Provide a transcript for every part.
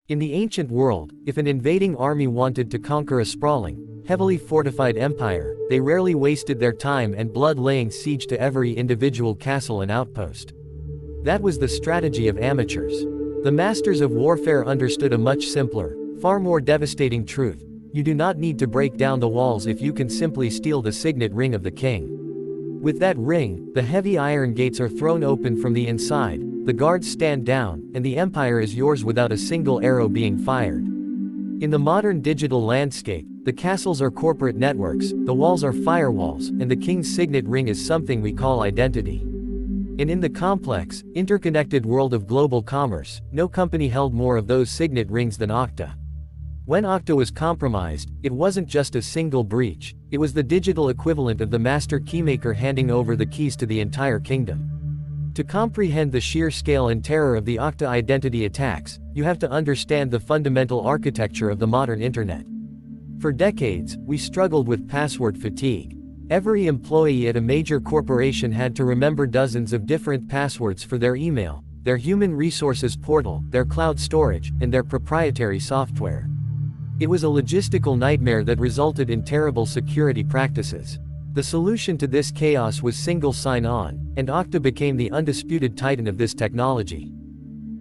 In the ancient world, if an invading army wanted to conquer a sprawling, heavily fortified empire, they rarely wasted their time and blood laying siege to every individual castle and outpost. That was the strategy of amateurs. The masters of warfare understood a much simpler, far more devastating truth. You do not need to break down the walls if you can simply steal the signet ring of the king. With that ring, the heavy iron gates are thrown open from the inside, the guards stand down, and the empire is yours without a single arrow being fired. In the modern digital landscape, the castles are corporate networks, the walls are firewalls, and the king's signet ring is something we call identity. And in the complex, interconnected world of global commerce, no company held more of those signet rings than Okta. When Okta was compromised, it wasn't just a single breach, it was the digital equivalent of the master keymaker handing over the keys to the entire kingdom. To comprehend the sheer scale and terror of the Okta identity attacks, you have to understand the fundamental architecture of the modern internet. For decades, we struggled with password fatigue. Every employee at a major corporation had to remember dozens of different passwords for their email, their human resources portal, their cloud storage, and their proprietary software. It was a logistical nightmare that resulted in terrible security practices. The solution to this chaos was single sign-on, and Okta became the undisputed titan of this technology.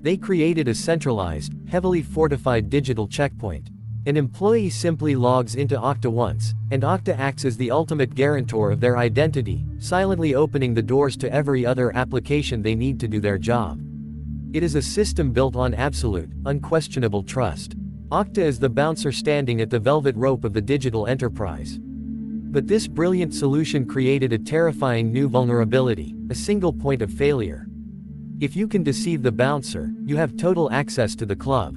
They created a centralized, heavily fortified digital checkpoint. An employee simply logs into Okta once, and Okta acts as the ultimate guarantor of their identity, silently opening the doors to every other application they need to do their job. It is a system built on absolute, unquestionable trust. Okta is the bouncer standing at the velvet rope of the digital enterprise. But this brilliant solution created a terrifying new vulnerability, a single point of failure. If you can deceive the bouncer, you have total access to the club.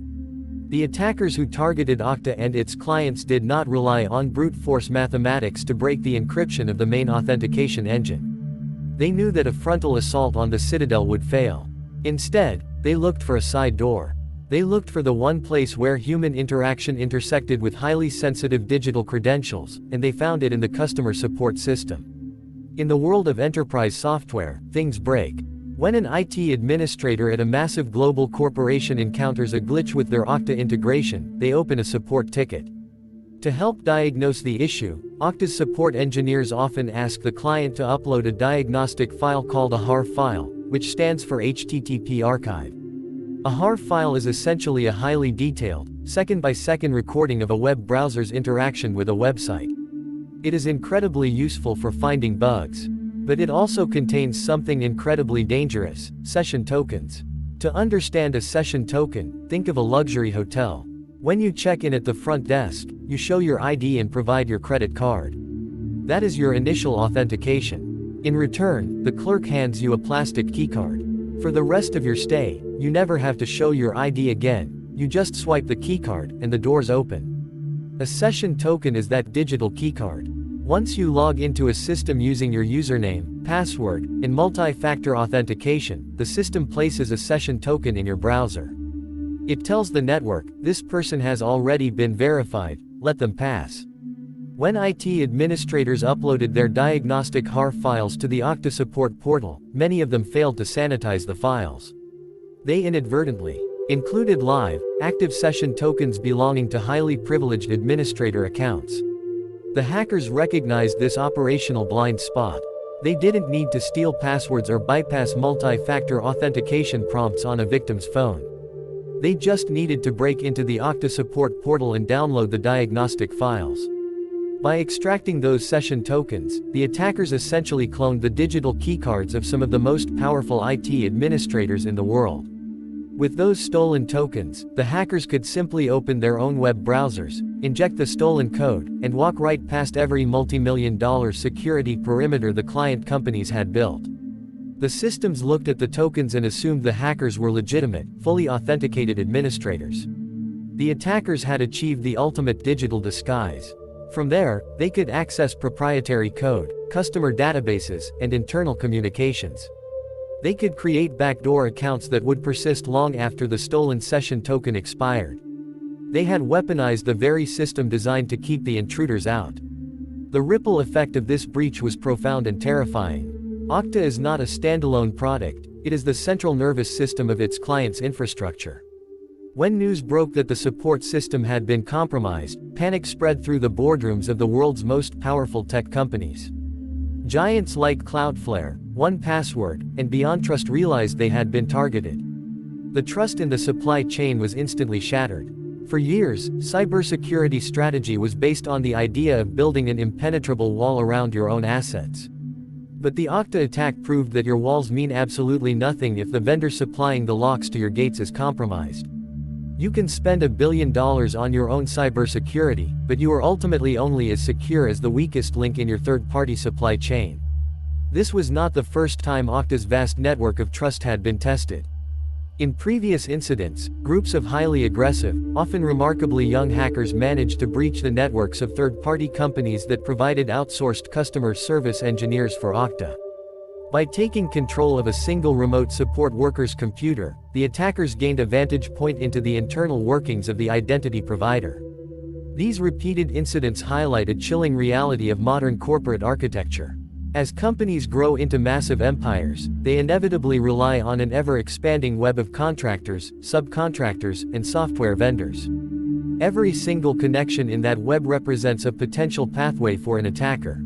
The attackers who targeted Okta and its clients did not rely on brute force mathematics to break the encryption of the main authentication engine. They knew that a frontal assault on the citadel would fail. Instead, they looked for a side door. They looked for the one place where human interaction intersected with highly sensitive digital credentials, and they found it in the customer support system. In the world of enterprise software, things break. When an IT administrator at a massive global corporation encounters a glitch with their Okta integration, they open a support ticket. To help diagnose the issue, Okta's support engineers often ask the client to upload a diagnostic file called a HAR file, which stands for HTTP archive. A HAR file is essentially a highly detailed, second-by-second recording of a web browser's interaction with a website. It is incredibly useful for finding bugs. But it also contains something incredibly dangerous: session tokens. To understand a session token, think of a luxury hotel. When you check in at the front desk, you show your ID and provide your credit card. That is your initial authentication. In return, the clerk hands you a plastic keycard. For the rest of your stay, you never have to show your ID again, you just swipe the keycard, and the doors open. A session token is that digital keycard. Once you log into a system using your username, password, and multi-factor authentication, the system places a session token in your browser. It tells the network, this person has already been verified, let them pass. When IT administrators uploaded their diagnostic HAR files to the Okta support portal, many of them failed to sanitize the files. They inadvertently included live, active session tokens belonging to highly privileged administrator accounts. The hackers recognized this operational blind spot. They didn't need to steal passwords or bypass multi-factor authentication prompts on a victim's phone. They just needed to break into the Okta support portal and download the diagnostic files. By extracting those session tokens, the attackers essentially cloned the digital keycards of some of the most powerful IT administrators in the world. With those stolen tokens, the hackers could simply open their own web browsers, inject the stolen code, and walk right past every multi-million-dollar security perimeter the client companies had built. The systems looked at the tokens and assumed the hackers were legitimate, fully authenticated administrators. The attackers had achieved the ultimate digital disguise. From there, they could access proprietary code, customer databases, and internal communications. They could create backdoor accounts that would persist long after the stolen session token expired. They had weaponized the very system designed to keep the intruders out. The ripple effect of this breach was profound and terrifying. Okta is not a standalone product, it is the central nervous system of its client's infrastructure. When news broke that the support system had been compromised, panic spread through the boardrooms of the world's most powerful tech companies. Giants like Cloudflare, 1Password, and BeyondTrust realized they had been targeted. The trust in the supply chain was instantly shattered. For years, cybersecurity strategy was based on the idea of building an impenetrable wall around your own assets. But the Okta attack proved that your walls mean absolutely nothing if the vendor supplying the locks to your gates is compromised. You can spend $1 billion on your own cybersecurity, but you are ultimately only as secure as the weakest link in your third-party supply chain. This was not the first time Okta's vast network of trust had been tested. In previous incidents, groups of highly aggressive, often remarkably young hackers managed to breach the networks of third-party companies that provided outsourced customer service engineers for Okta. By taking control of a single remote support worker's computer, the attackers gained a vantage point into the internal workings of the identity provider. These repeated incidents highlight a chilling reality of modern corporate architecture. As companies grow into massive empires, they inevitably rely on an ever-expanding web of contractors, subcontractors, and software vendors. Every single connection in that web represents a potential pathway for an attacker.